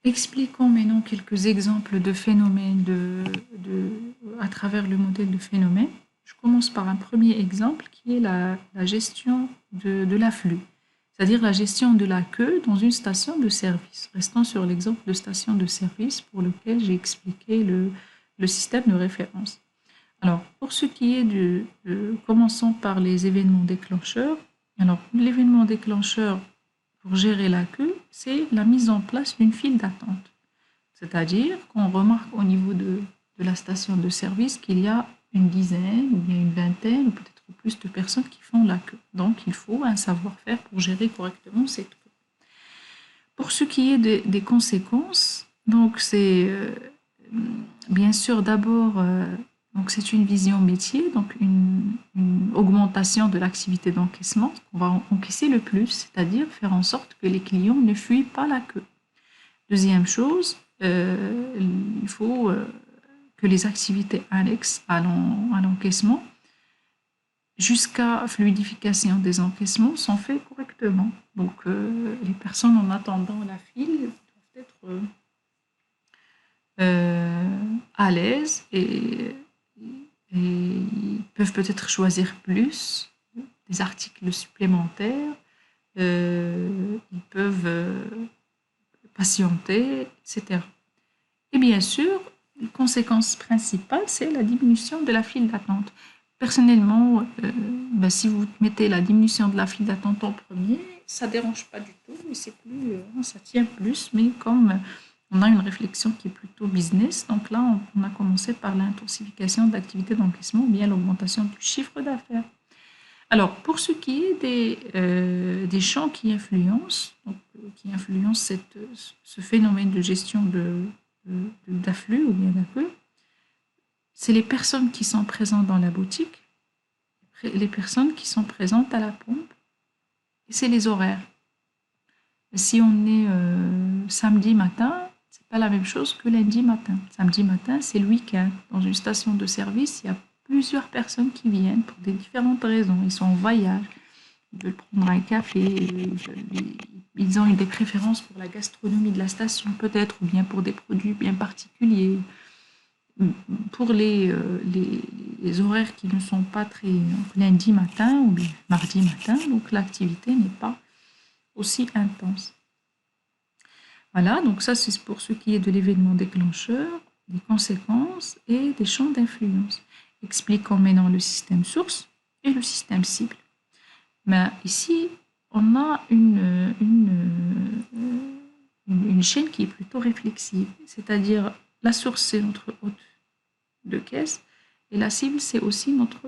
Expliquons maintenant quelques exemples de phénomènes à travers le modèle de phénomène. Je commence par un premier exemple qui est la gestion de l'afflux, c'est-à-dire la gestion de la queue dans une station de service. Restons sur l'exemple de station de service pour lequel j'ai expliqué le système de référence. Alors, pour ce qui est commençons par les événements déclencheurs. Alors, l'événement déclencheur pour gérer la queue, c'est la mise en place d'une file d'attente. C'est-à-dire qu'on remarque au niveau de la station de service qu'il y a une dizaine ou bien une vingtaine ou peut-être plus de personnes qui font la queue. Donc, il faut un savoir-faire pour gérer correctement cette queue. Pour ce qui est des conséquences, donc c'est bien sûr d'abord donc c'est une vision métier, donc une augmentation de l'activité d'encaissement. On va encaisser le plus, c'est-à-dire faire en sorte que les clients ne fuient pas la queue. Deuxième chose, il faut que les activités annexes à l'encaissement jusqu'à fluidification des encaissements sont faites correctement. Donc les personnes en attendant la file doivent être à l'aise et ils peuvent peut-être choisir plus des articles supplémentaires, ils peuvent patienter, etc. Et bien sûr, la conséquence principale, c'est la diminution de la file d'attente. Personnellement, si vous mettez la diminution de la file d'attente en premier, ça ne dérange pas du tout, et c'est plus, ça tient plus, mais comme on a une réflexion qui est plutôt business, donc là, on a commencé par l'intensification d'activités d'encaissement ou bien l'augmentation du chiffre d'affaires. Alors, pour ce qui est des champs qui influencent ce phénomène de gestion d'afflux ou bien d'accueil, c'est les personnes qui sont présentes dans la boutique, les personnes qui sont présentes à la pompe, et c'est les horaires. Si on est samedi matin, c'est pas la même chose que lundi matin. Samedi matin, c'est le week-end. Dans une station de service, il y a plusieurs personnes qui viennent pour des différentes raisons. Ils sont en voyage, ils veulent prendre un café, ils ont des préférences pour la gastronomie de la station peut-être, ou bien pour des produits bien particuliers. Pour les horaires qui ne sont pas très lundi matin ou bien mardi matin, donc l'activité n'est pas aussi intense. Voilà, donc ça c'est pour ce qui est de l'événement déclencheur, des conséquences et des champs d'influence. Expliquons maintenant le système source et le système cible. Mais ici, on a une chaîne qui est plutôt réflexive, c'est-à-dire la source c'est notre hôte de caisse et la cible c'est aussi notre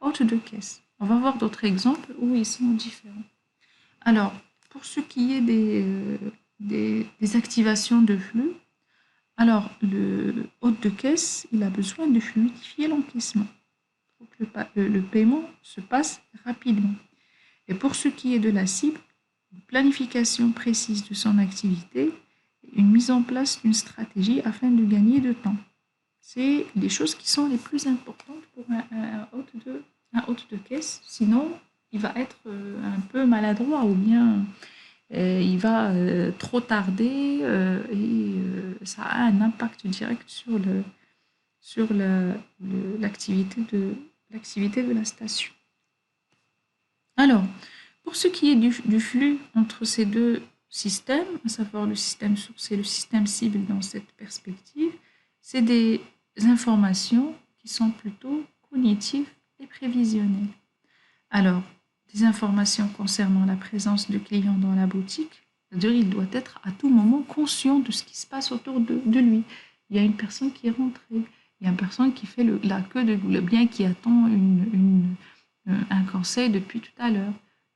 hôte de caisse. On va voir d'autres exemples où ils sont différents. Alors, pour ce qui est des activations de flux, alors le hôte de caisse, il a besoin de fluidifier l'encaissement pour que le paiement se passe rapidement. Et pour ce qui est de la cible, une planification précise de son activité, une mise en place d'une stratégie afin de gagner de temps. C'est les choses qui sont les plus importantes pour un hôte de caisse. Sinon, il va être un peu maladroit ou bien il va trop tarder et ça a un impact direct sur l'activité de la station. Alors, pour ce qui est du flux entre ces deux systèmes, à savoir le système source et le système cible dans cette perspective, c'est des informations qui sont plutôt cognitives et prévisionnelles. Alors, des informations concernant la présence de clients dans la boutique, c'est-à-dire il doit être à tout moment conscient de ce qui se passe autour de lui. Il y a une personne qui est rentrée, il y a une personne qui fait la queue le bien qui attend un conseil depuis tout à l'heure.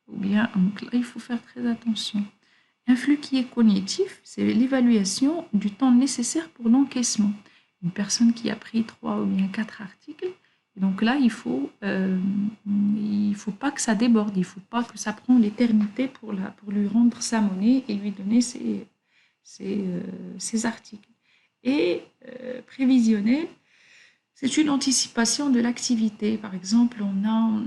Ou bien, donc là, il faut faire très attention. Un flux qui est cognitif, c'est l'évaluation du temps nécessaire pour l'encaissement. Une personne qui a pris 3 ou bien 4 articles, et donc là, il faut pas que ça déborde, il ne faut pas que ça prenne l'éternité pour lui rendre sa monnaie et lui donner ses articles. Et prévisionnel, c'est une anticipation de l'activité. Par exemple, on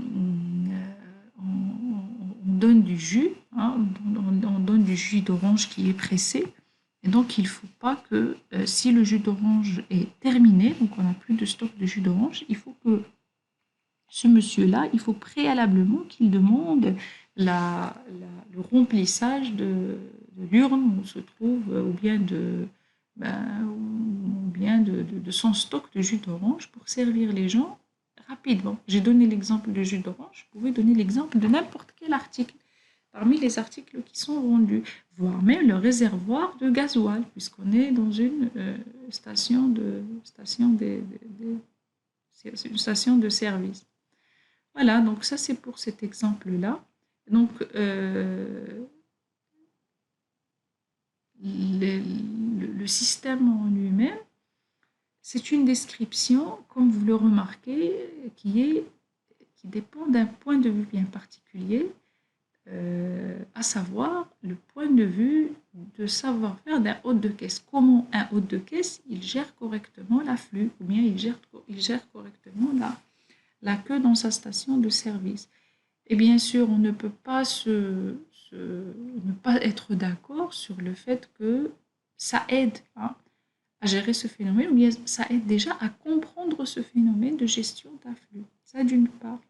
donne du jus, hein, on donne du jus d'orange qui est pressé. Et donc, il ne faut pas que si le jus d'orange est terminé, donc on n'a plus de stock de jus d'orange, il faut que ce monsieur-là, il faut préalablement qu'il demande le remplissage de l'urne où se trouve, ou bien de son stock de jus d'orange pour servir les gens rapidement. J'ai donné l'exemple de jus d'orange, vous pouvez donner l'exemple de n'importe quel article parmi les articles qui sont vendus, voire même le réservoir de gasoil, puisqu'on est dans une une station de service. Voilà, donc ça c'est pour cet exemple-là. Donc, le système en lui-même, c'est une description, comme vous le remarquez, qui dépend d'un point de vue bien particulier, à savoir le point de vue de savoir-faire d'un hôte de caisse. Comment un hôte de caisse, il gère correctement l'afflux, ou bien il gère correctement la queue dans sa station de service. Et bien sûr, on ne peut pas ne pas être d'accord sur le fait que ça aide à gérer ce phénomène, ou bien ça aide déjà à comprendre ce phénomène de gestion d'afflux. Ça d'une part.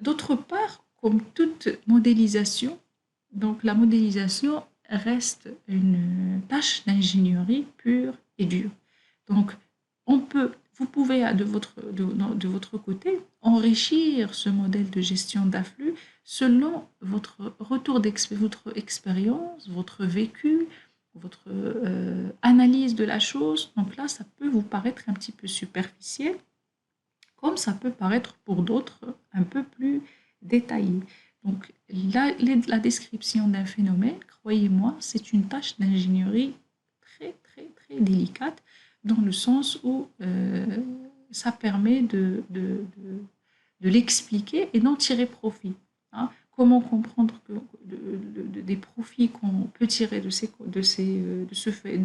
D'autre part, comme toute modélisation, donc la modélisation reste une tâche d'ingénierie pure et dure. Donc, vous pouvez de votre côté enrichir ce modèle de gestion d'afflux selon votre votre expérience, votre vécu, votre analyse de la chose. Donc là, ça peut vous paraître un petit peu superficiel, comme ça peut paraître pour d'autres un peu plus détaillé. Donc la description d'un phénomène, croyez-moi, c'est une tâche d'ingénierie très très très délicate, dans le sens où ça permet de l'expliquer et d'en tirer profit. Hein. Comment comprendre des profits qu'on peut tirer de ce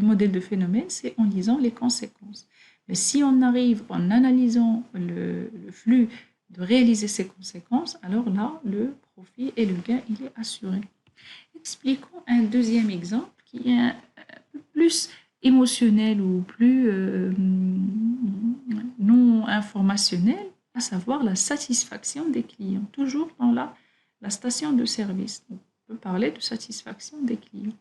modèle de phénomène, c'est en lisant les conséquences. Mais si on arrive en analysant le flux de réaliser ces conséquences, alors là, le profit et le gain, il est assuré. Expliquons un deuxième exemple qui est un peu plus émotionnel ou plus non informationnel, à savoir la satisfaction des clients, toujours dans la station de service. On peut parler de satisfaction des clients.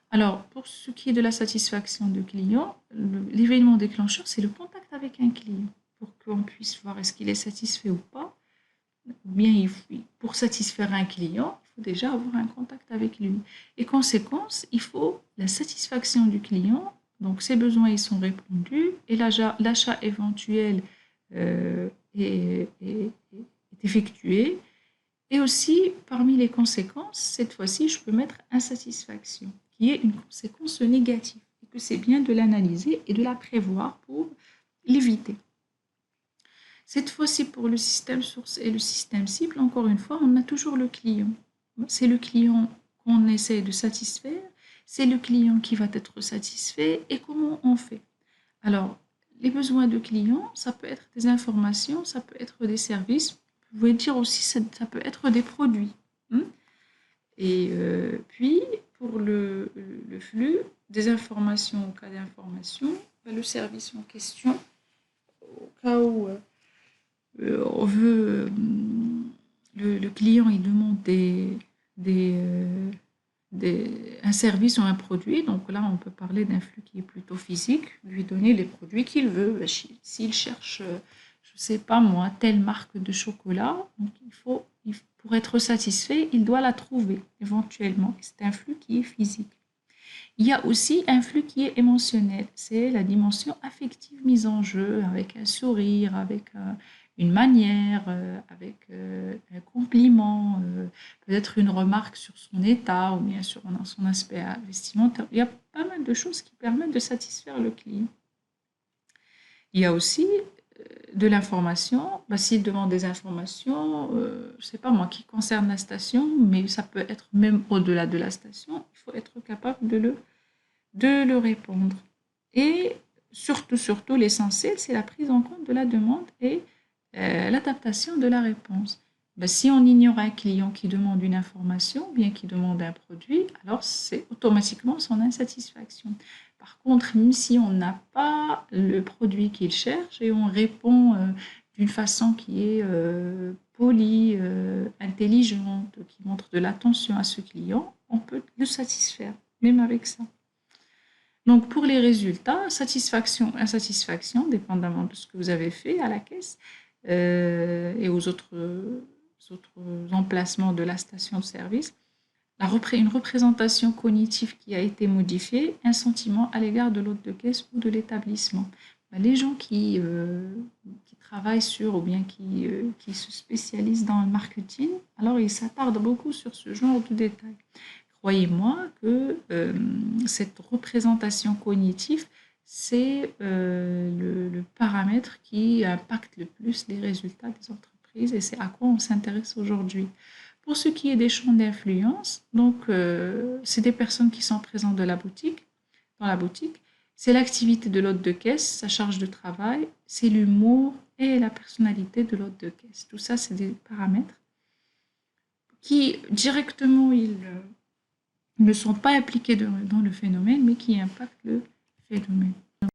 Alors, pour ce qui est de la satisfaction de client, l'événement déclencheur, c'est le contact avec un client pour qu'on puisse voir est-ce qu'il est satisfait ou pas. Ou bien, pour satisfaire un client, il faut déjà avoir un contact avec lui. Et conséquence, il faut la satisfaction du client, donc ses besoins ils sont répondus et l'achat éventuel est effectué. Et aussi, parmi les conséquences, cette fois-ci, je peux mettre insatisfaction, qui est une conséquence négative, et que c'est bien de l'analyser et de la prévoir pour l'éviter. Cette fois-ci, pour le système source et le système cible, encore une fois, on a toujours le client. C'est le client qu'on essaie de satisfaire, c'est le client qui va être satisfait, et comment on fait? Alors, les besoins de clients, ça peut être des informations, ça peut être des services, vous pouvez dire aussi ça peut être des produits. Et puis, pour le flux, des informations au cas d'information, le service en question, au cas où on veut, le client il demande un service ou un produit, donc là on peut parler d'un flux qui est plutôt physique, lui donner les produits qu'il veut. S'il cherche, je ne sais pas moi, telle marque de chocolat, donc pour être satisfait, il doit la trouver éventuellement. C'est un flux qui est physique. Il y a aussi un flux qui est émotionnel, c'est la dimension affective mise en jeu, avec un sourire, avec une manière, avec un compliment, peut-être une remarque sur son état ou bien sur son aspect vestimentaire. Il y a pas mal de choses qui permettent de satisfaire le client. Il y a aussi de l'information. S'il demande des informations, je ne sais pas moi, qui concernent la station, mais ça peut être même au-delà de la station, il faut être capable de le répondre. Et surtout, l'essentiel, c'est la prise en compte de la demande et l'adaptation de la réponse. Ben, si on ignore un client qui demande une information, ou bien qui demande un produit, alors c'est automatiquement son insatisfaction. Par contre, même si on n'a pas le produit qu'il cherche et on répond d'une façon qui est polie, intelligente, qui montre de l'attention à ce client, on peut le satisfaire, même avec ça. Donc, pour les résultats, satisfaction, insatisfaction, dépendamment de ce que vous avez fait à la caisse et aux autres emplacements de la station de service, une représentation cognitive qui a été modifiée, un sentiment à l'égard de l'hôte de caisse ou de l'établissement. Ben, les gens qui travaillent sur ou bien qui se spécialisent dans le marketing, alors ils s'attardent beaucoup sur ce genre de détails. Croyez-moi que cette représentation cognitive, c'est le paramètre qui impacte le plus les résultats des entreprises et c'est à quoi on s'intéresse aujourd'hui. Pour ce qui est des champs d'influence, donc c'est des personnes qui sont présentes dans la boutique, c'est l'activité de l'hôte de caisse, sa charge de travail, c'est l'humour et la personnalité de l'hôte de caisse. Tout ça, c'est des paramètres qui directement ils ne sont pas impliqués dans le phénomène, mais qui impactent le phénomène.